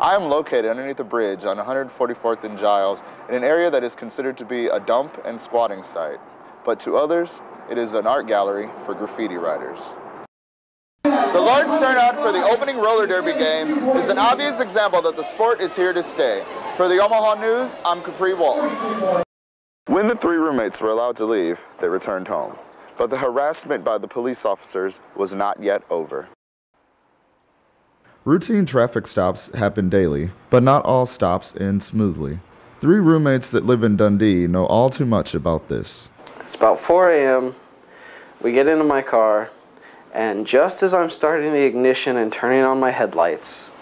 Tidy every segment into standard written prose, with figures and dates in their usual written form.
I am located underneath a bridge on 144th and Giles in an area that is considered to be a dump and squatting site, but to others, it is an art gallery for graffiti writers. The large turnout for the opening roller derby game is an obvious example that the sport is here to stay. For the Omaha News, I'm Kapree, Walton. When the three roommates were allowed to leave, they returned home, but the harassment by the police officers was not yet over. Routine traffic stops happen daily, but not all stops end smoothly. Three roommates that live in Dundee know all too much about this. It's about 4 a.m. We get into my car, and just as I'm starting the ignition and turning on my headlights,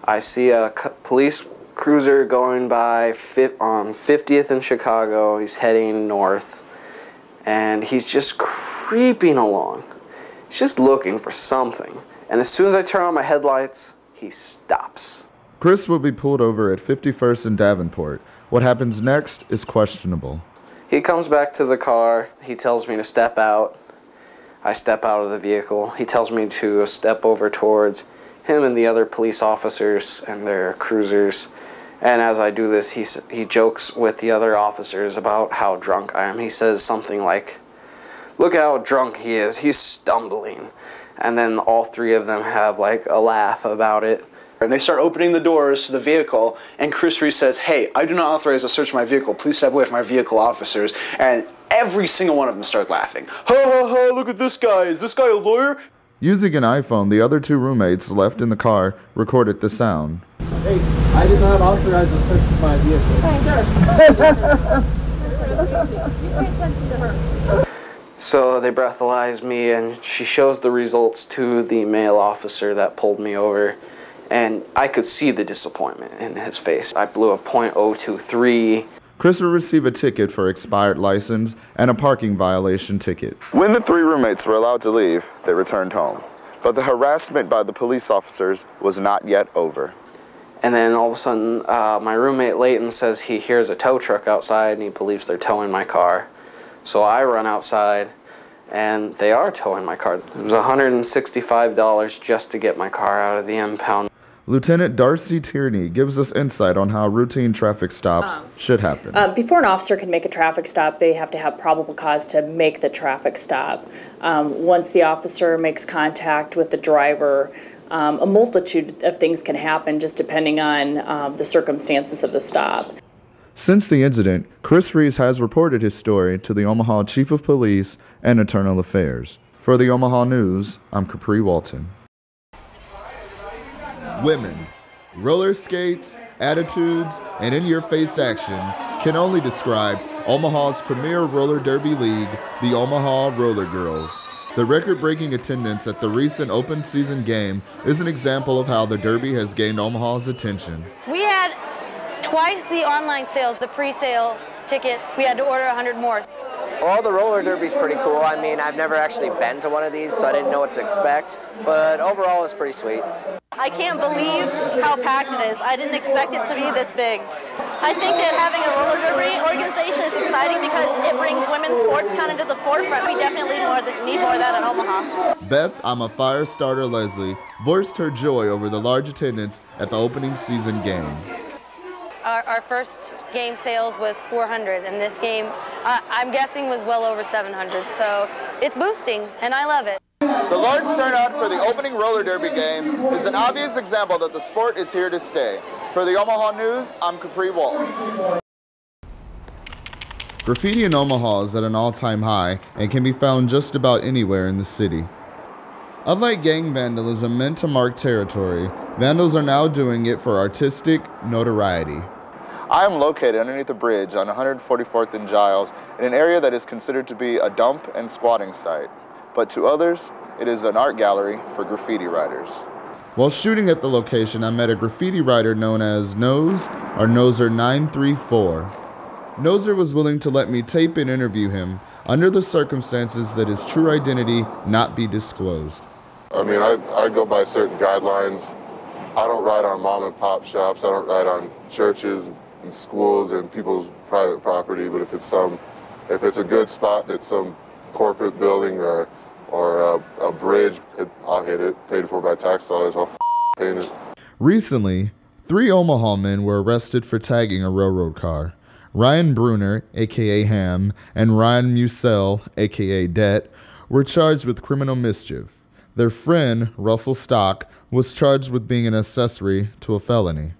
I see a police cruiser going by on 50th in Chicago. He's heading north, and he's just creeping along. He's just looking for something. And as soon as I turn on my headlights, he stops. Chris will be pulled over at 51st and Davenport. What happens next is questionable. He comes back to the car. He tells me to step out. I step out of the vehicle. He tells me to step over towards him and the other police officers and their cruisers. And as I do this, he jokes with the other officers about how drunk I am. He says something like, "Look how drunk he is. He's stumbling." And then all three of them have like a laugh about it. And they start opening the doors to the vehicle, and Chris Reese says, "Hey, I do not authorize a search of my vehicle. Please step away from my vehicle, officers." And every single one of them start laughing. "Ha ha ha, look at this guy. Is this guy a lawyer?" Using an iPhone, the other two roommates left in the car recorded the sound. "Hey, I did not authorize a search of my vehicle." So they breathalyze me, and she shows the results to the male officer that pulled me over, and I could see the disappointment in his face. I blew a .023. Chris will receive a ticket for expired license and a parking violation ticket. When the three roommates were allowed to leave, they returned home, but the harassment by the police officers was not yet over. And then all of a sudden, my roommate Leighton says he hears a tow truck outside, and he believes they're towing my car. So I run outside, and they are towing my car. It was $165 just to get my car out of the impound. Lieutenant Darcy Tierney gives us insight on how routine traffic stops should happen. Before an officer can make a traffic stop, they have to have probable cause to make the traffic stop. Once the officer makes contact with the driver, a multitude of things can happen just depending on the circumstances of the stop. Since the incident, Chris Reese has reported his story to the Omaha Chief of Police and Internal Affairs. For the Omaha News, I'm Kapree, Walton. Women, roller skates, attitudes, and in-your-face action can only describe Omaha's premier roller derby league, the Omaha Roller Girls. The record-breaking attendance at the recent open season game is an example of how the derby has gained Omaha's attention. We had twice the online sales, the pre-sale tickets. We had to order 100 more. Well, the roller derby's pretty cool. I mean, I've never actually been to one of these, so I didn't know what to expect. But overall, it's pretty sweet. I can't believe how packed it is. I didn't expect it to be this big. I think that having a roller derby organization is exciting because it brings women's sports kind of to the forefront. We definitely need more of that in Omaha. Beth, I'm a fire starter Leslie, voiced her joy over the large attendance at the opening season game. Our first game sales was 400, and this game, I'm guessing, was well over 700. So it's boosting, and I love it. The large turnout for the opening roller derby game is an obvious example that the sport is here to stay. For the Omaha News, I'm Kapree, Walton. Graffiti in Omaha is at an all-time high and can be found just about anywhere in the city. Unlike gang vandalism meant to mark territory, vandals are now doing it for artistic notoriety. I am located underneath a bridge on 144th and Giles in an area that is considered to be a dump and squatting site, but to others, it is an art gallery for graffiti writers. While shooting at the location, I met a graffiti writer known as Nose, or Noser934. Noser was willing to let me tape and interview him under the circumstances that his true identity not be disclosed. I mean, I go by certain guidelines. I don't write on mom and pop shops. I don't write on churches and schools and people's private property. But if it's a good spot, that's some corporate building or a bridge, I'll hit it. Paid for by tax dollars. I'll paint it. Recently, 3 Omaha men were arrested for tagging a railroad car. Ryan Bruner, a.k.a. Ham, and Ryan Musell, a.k.a. Det, were charged with criminal mischief. Their friend, Russell Stock, was charged with being an accessory to a felony.